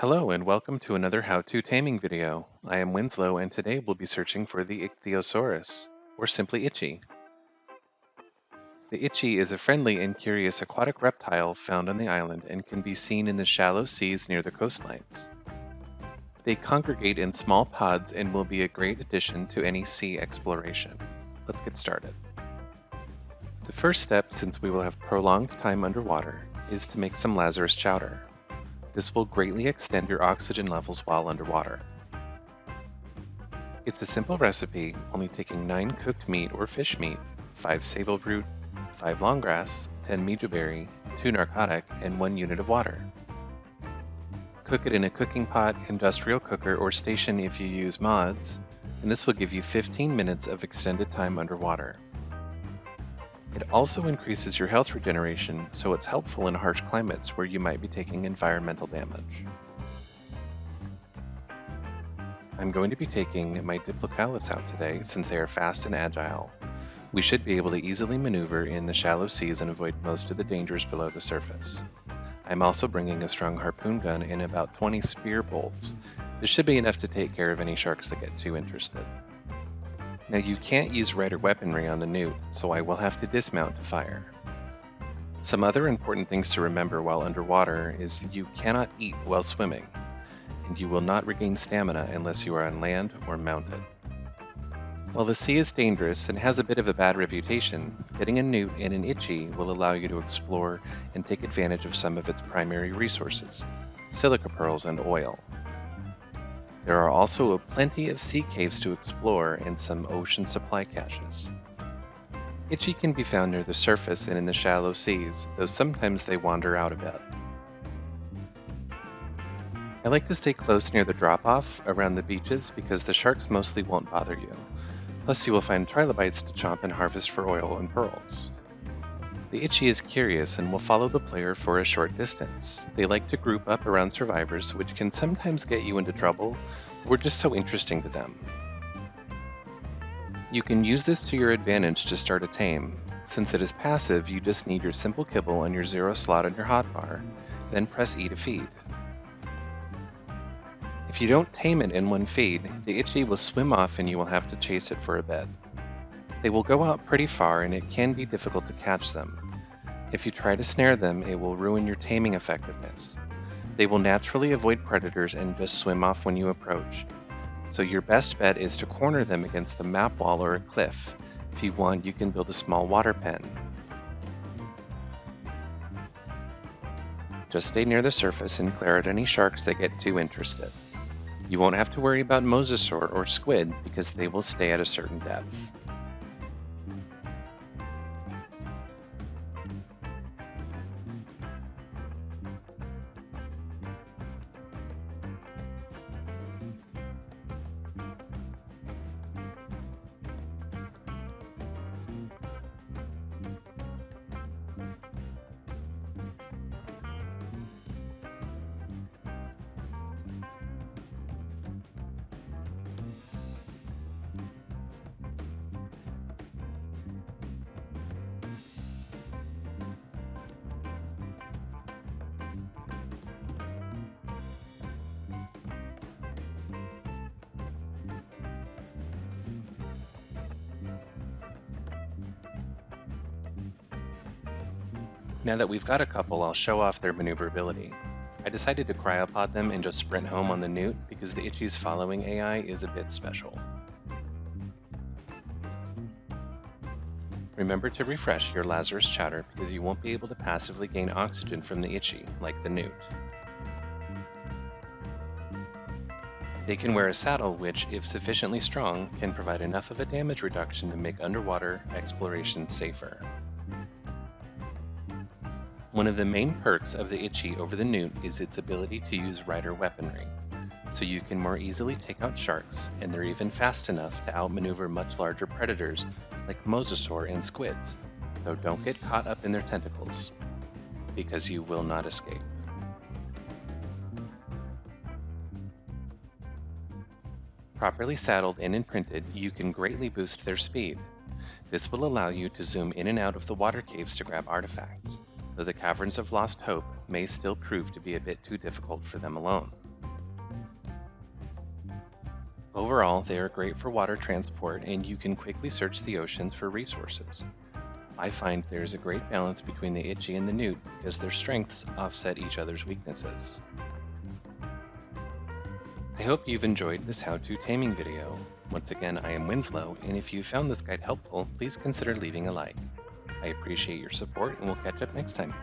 Hello and welcome to another how-to taming video. I am Winslow and today we'll be searching for the Ichthyosaurus, or simply Itchy. The Itchy is a friendly and curious aquatic reptile found on the island and can be seen in the shallow seas near the coastlines. They congregate in small pods and will be a great addition to any sea exploration. Let's get started. The first step, since we will have prolonged time underwater, is to make some Lazarus chowder. This will greatly extend your oxygen levels while underwater. It's a simple recipe, only taking 9 cooked meat or fish meat, 5 sable root, 5 long grass, 10 mejoberry, 2 narcotic, and 1 unit of water. Cook it in a cooking pot, industrial cooker, or station if you use mods, and this will give you 15 minutes of extended time underwater. It also increases your health regeneration, so it's helpful in harsh climates where you might be taking environmental damage. I'm going to be taking my Diplocalus out today since they are fast and agile. We should be able to easily maneuver in the shallow seas and avoid most of the dangers below the surface. I'm also bringing a strong harpoon gun and about 20 spear bolts. This should be enough to take care of any sharks that get too interested. Now you can't use rider weaponry on the newt, so I will have to dismount to fire. Some other important things to remember while underwater is that you cannot eat while swimming, and you will not regain stamina unless you are on land or mounted. While the sea is dangerous and has a bit of a bad reputation, getting a newt and an Itchy will allow you to explore and take advantage of some of its primary resources, silica pearls and oil. There are also plenty of sea caves to explore and some ocean supply caches. Itchy can be found near the surface and in the shallow seas, though sometimes they wander out a bit. I like to stay close near the drop-off around the beaches because the sharks mostly won't bother you. Plus you will find trilobites to chomp and harvest for oil and pearls. The Itchy is curious and will follow the player for a short distance. They like to group up around survivors, which can sometimes get you into trouble, but we're just so interesting to them. You can use this to your advantage to start a tame. Since it is passive, you just need your simple kibble and your 0 slot on your hotbar, then press E to feed. If you don't tame it in one feed, the Itchy will swim off and you will have to chase it for a bit. They will go out pretty far and it can be difficult to catch them. If you try to snare them, it will ruin your taming effectiveness. They will naturally avoid predators and just swim off when you approach. So your best bet is to corner them against the map wall or a cliff. If you want, you can build a small water pen. Just stay near the surface and clear out any sharks that get too interested. You won't have to worry about mosasaur or squid because they will stay at a certain depth. Now that we've got a couple, I'll show off their maneuverability. I decided to cryopod them and just sprint home on the newt because the Itchy's following AI is a bit special. Remember to refresh your Lazarus chowder because you won't be able to passively gain oxygen from the Itchy like the newt. They can wear a saddle which, if sufficiently strong, can provide enough of a damage reduction to make underwater exploration safer. One of the main perks of the Itchy over the newt is its ability to use rider weaponry, so you can more easily take out sharks, and they're even fast enough to outmaneuver much larger predators like mosasaur and squids, though don't get caught up in their tentacles, because you will not escape. Properly saddled and imprinted, you can greatly boost their speed. This will allow you to zoom in and out of the water caves to grab artifacts. Though the Caverns of Lost Hope may still prove to be a bit too difficult for them alone. Overall, they are great for water transport and you can quickly search the oceans for resources. I find there is a great balance between the itchy and the newt because their strengths offset each other's weaknesses. I hope you've enjoyed this how-to taming video. Once again, I am Winslow, and if you found this guide helpful, please consider leaving a like. I appreciate your support, and we'll catch up next time.